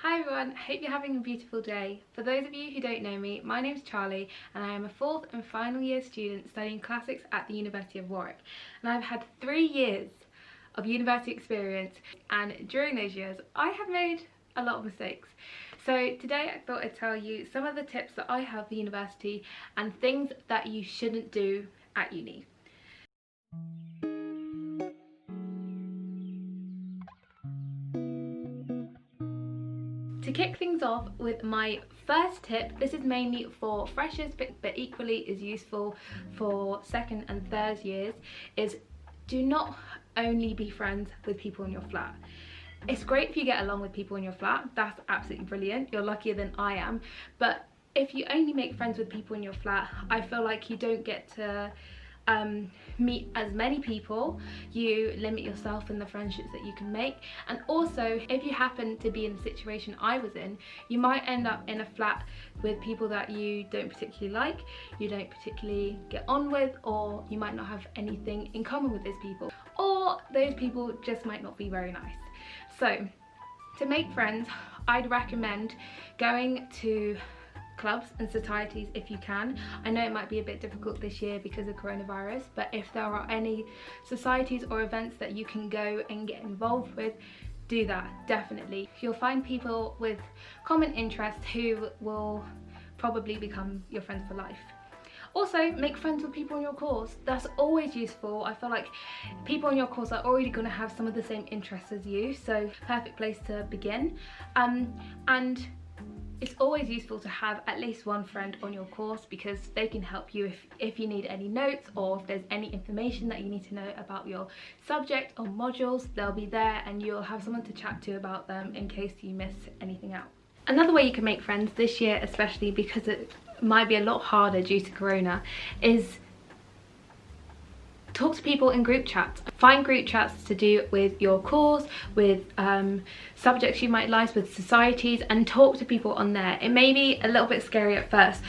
Hi everyone, hope you're having a beautiful day. For those of you who don't know me, my name's Charlie and I am a 4th and final year student studying classics at the University of Warwick. And I've had 3 years of university experience, and during those years I have made a lot of mistakes. So today I thought I'd tell you some of the tips that I have for university and things that you shouldn't do at uni. To kick things off with my first tip, this is mainly for freshers but equally is useful for 2nd and 3rd years, is do not only be friends with people in your flat. It's great if you get along with people in your flat, that's absolutely brilliant, you're luckier than I am, but if you only make friends with people in your flat, I feel like you don't get to meet as many people, you limit yourself in the friendships that you can make, and also if you happen to be in the situation I was in, you might end up in a flat with people that you don't particularly like, you don't particularly get on with, or you might not have anything in common with those people, or those people just might not be very nice. So to make friends, I'd recommend going to clubs and societies if you can. I know it might be a bit difficult this year because of coronavirus, but if there are any societies or events that you can go and get involved with, do that, definitely. You'll find people with common interests who will probably become your friends for life. Also, make friends with people in your course. That's always useful. I feel like people in your course are already going to have some of the same interests as you, so perfect place to begin. And it's always useful to have at least one friend on your course because they can help you if you need any notes, or if there's any information that you need to know about your subject or modules, they'll be there and you'll have someone to chat to about them in case you miss anything out. Another way you can make friends this year, especially because it might be a lot harder due to corona, is talk to people in group chats. Find group chats to do with your course, with subjects you might like, with societies, and talk to people on there. It may be a little bit scary at first,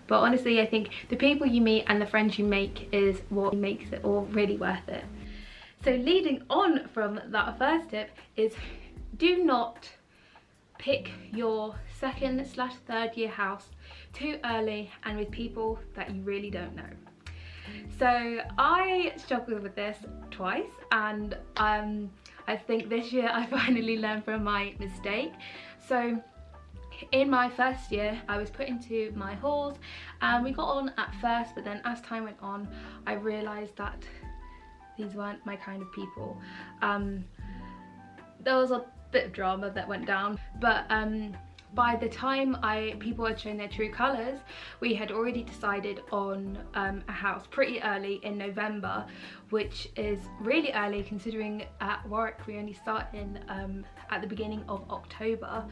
but honestly I think the people you meet and the friends you make is what makes it all really worth it. So leading on from that first tip is do not pick your 2nd/3rd year house too early and with people that you really don't know. So I struggled with this twice, and I think this year I finally learned from my mistake. So in my first year I was put into my halls and we got on at first, but then as time went on I realised that these weren't my kind of people. There was a bit of drama that went down, but by the time people had shown their true colours, we had already decided on a house pretty early in November, which is really early considering at Warwick we only start in at the beginning of October,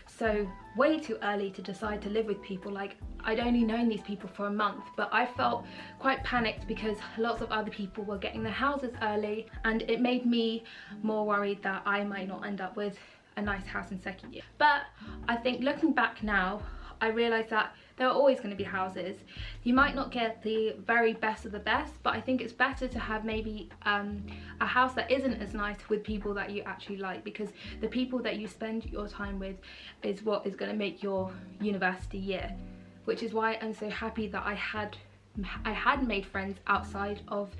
so way too early to decide to live with people. Like, I'd only known these people for a month, but I felt quite panicked because lots of other people were getting their houses early, and it made me more worried that I might not end up with a nice house in 2nd year. But I think looking back now, I realise that there are always going to be houses. You might not get the very best of the best, but I think it's better to have maybe a house that isn't as nice with people that you actually like, because the people that you spend your time with is what is going to make your university year, which is why I'm so happy that I had made friends outside of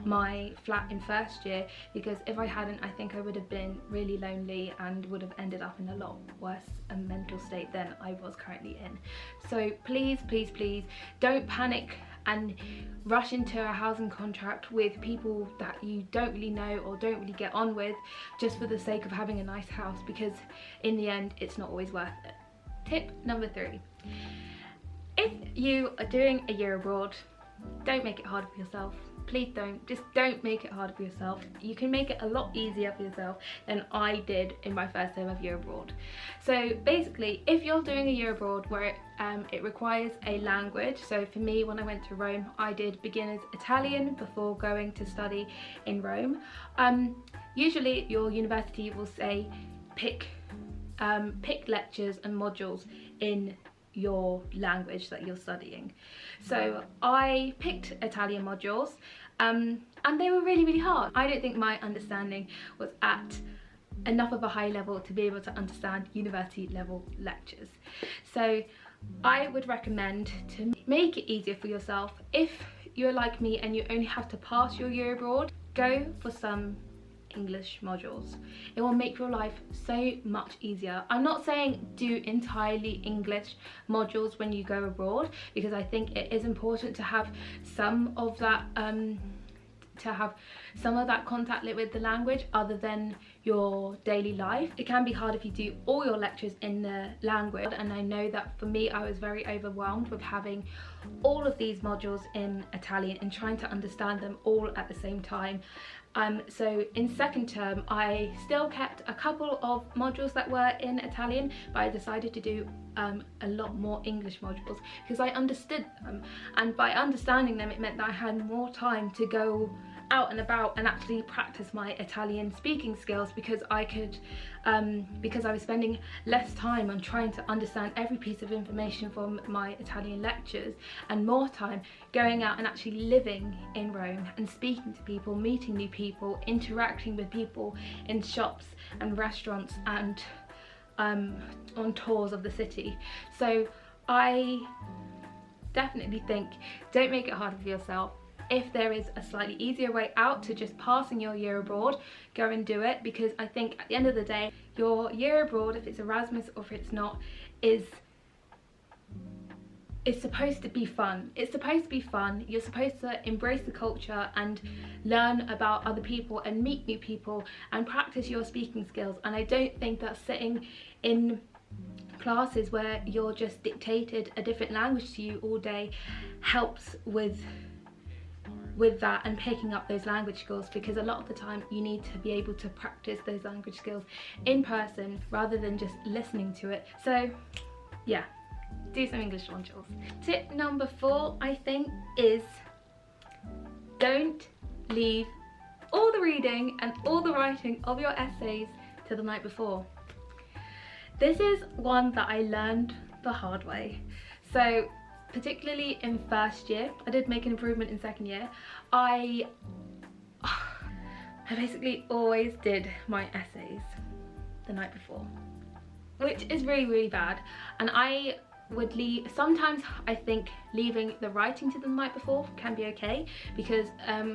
my flat in 1st year, because if I hadn't, I think I would have been really lonely and would have ended up in a lot worse mental state than I was currently in. So please, please, please don't panic and rush into a housing contract with people that you don't really know or don't really get on with just for the sake of having a nice house, because in the end it's not always worth it. Tip number 3. If you are doing a year abroad, don't make it harder for yourself. Please don't. Just don't make it harder for yourself. You can make it a lot easier for yourself than I did in my first term of year abroad. So basically, if you're doing a year abroad where it requires a language, so for me when I went to Rome I did beginners Italian before going to study in Rome. Usually your university will say pick lectures and modules in your language that you're studying. So I picked Italian modules and they were really hard. I don't think my understanding was at enough of a high level to be able to understand university level lectures. So I would recommend to make it easier for yourself. If you're like me and you only have to pass your year abroad, go for some English modules. It will make your life so much easier. I'm not saying do entirely English modules when you go abroad, because I think it is important to have some of that contact with the language other than your daily life. It can be hard if you do all your lectures in the language, and I know that for me I was very overwhelmed with having all of these modules in Italian and trying to understand them all at the same time. So in second term I still kept a couple of modules that were in Italian, but I decided to do a lot more English modules because I understood them, and by understanding them it meant that I had more time to go out and about and actually practice my Italian speaking skills, because I could because I was spending less time on trying to understand every piece of information from my Italian lectures and more time going out and actually living in Rome and speaking to people, meeting new people, interacting with people in shops and restaurants and on tours of the city. So I definitely think don't make it harder for yourself. If there is a slightly easier way out to just passing your year abroad, go and do it, because I think at the end of the day your year abroad, if it's Erasmus or if it's not, is supposed to be fun. It's supposed to be fun. You're supposed to embrace the culture and learn about other people and meet new people and practice your speaking skills. And I don't think that sitting in classes where you're just dictated a different language to you all day helps with that and picking up those language skills, because a lot of the time you need to be able to practice those language skills in person rather than just listening to it. So yeah, do some English modules. Tip number 4, I think, is don't leave all the reading and all the writing of your essays to the night before. This is one that I learned the hard way. So particularly in first year, I did make an improvement in second year. I basically always did my essays the night before, which is really, really bad. And I would leave, sometimes I think leaving the writing to the night before can be okay, because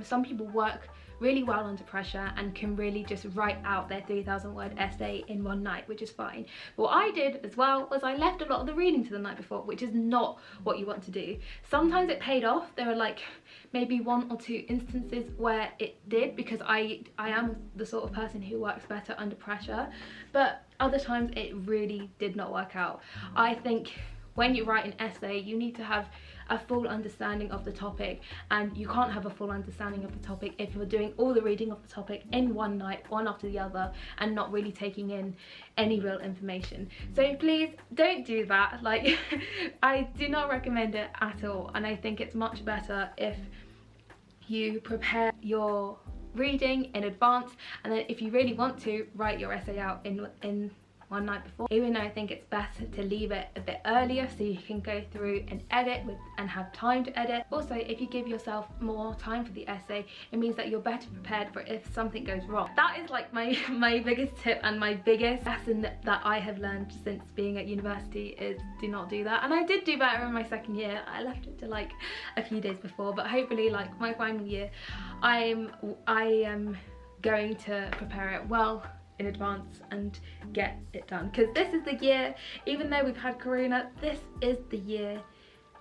some people work really well under pressure and can really just write out their 3,000 word essay in one night, which is fine. But what I did as well was I left a lot of the reading to the night before, which is not what you want to do. Sometimes it paid off. There were like maybe 1 or 2 instances where it did, because I am the sort of person who works better under pressure, but other times it really did not work out. I think when you write an essay, you need to have a full understanding of the topic, and you can't have a full understanding of the topic if you're doing all the reading of the topic in one night, one after the other, and not really taking in any real information. So please don't do that. Like I do not recommend it at all, and I think it's much better if you prepare your reading in advance, and then if you really want to, write your essay out in one night before. Even though I think it's better to leave it a bit earlier so you can go through and edit and have time to edit. Also, if you give yourself more time for the essay, it means that you're better prepared for if something goes wrong. That is like my biggest tip and my biggest lesson that I have learned since being at university, is do not do that. And I did do better in my second year. I left it to like a few days before, but hopefully like my final year I am going to prepare it well in advance and get it done, because this is the year, even though we've had corona, this is the year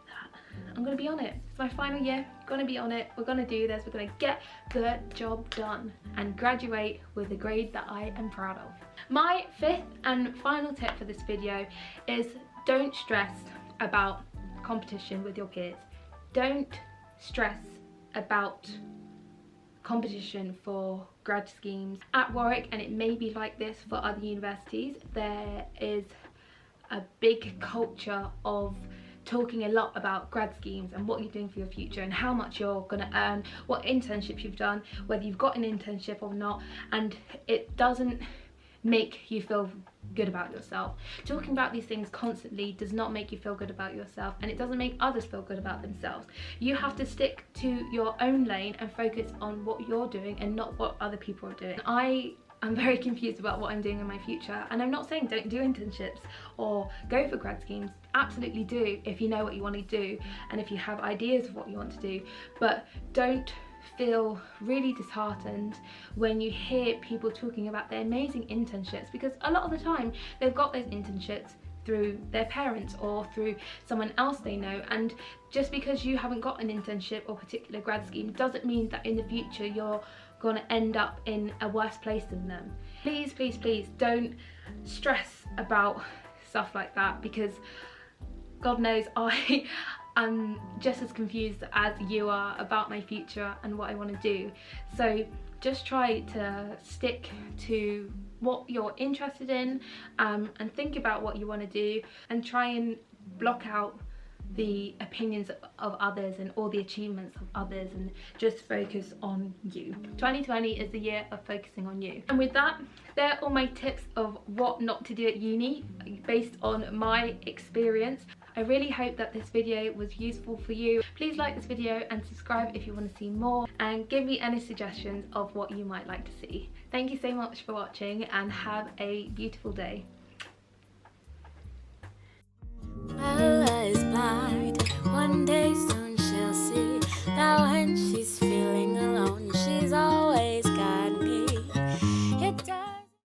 that I'm gonna be on it. It's my final year, gonna be on it, we're gonna do this, we're gonna get the job done and graduate with a grade that I am proud of. My 5th and final tip for this video is don't stress about competition with your peers. Don't stress about competition for grad schemes. At Warwick, and it may be like this for other universities, there is a big culture of talking a lot about grad schemes and what you're doing for your future and how much you're going to earn, what internships you've done, whether you've got an internship or not, and it doesn't make you feel good about yourself. Talking about these things constantly does not make you feel good about yourself, and it doesn't make others feel good about themselves. You have to stick to your own lane and focus on what you're doing and not what other people are doing. I I'm very confused about what I'm doing in my future. And I'm not saying don't do internships or go for grad schemes. Absolutely do if you know what you want to do and if you have ideas of what you want to do. But don't feel really disheartened when you hear people talking about their amazing internships, because a lot of the time they've got those internships through their parents or through someone else they know, and just because you haven't got an internship or particular grad scheme doesn't mean that in the future you're going to end up in a worse place than them. Please, please, please don't stress about stuff like that, because God knows I'm just as confused as you are about my future and what I want to do. So just try to stick to what you're interested in, and think about what you want to do, and try and block out the opinions of others and all the achievements of others, and just focus on you. 2020 is the year of focusing on you. And with that, they're all my tips of what not to do at uni based on my experience. I really hope that this video was useful for you. Please like this video and subscribe if you want to see more, and give me any suggestions of what you might like to see. Thank you so much for watching, and have a beautiful day. My eyes blind, one day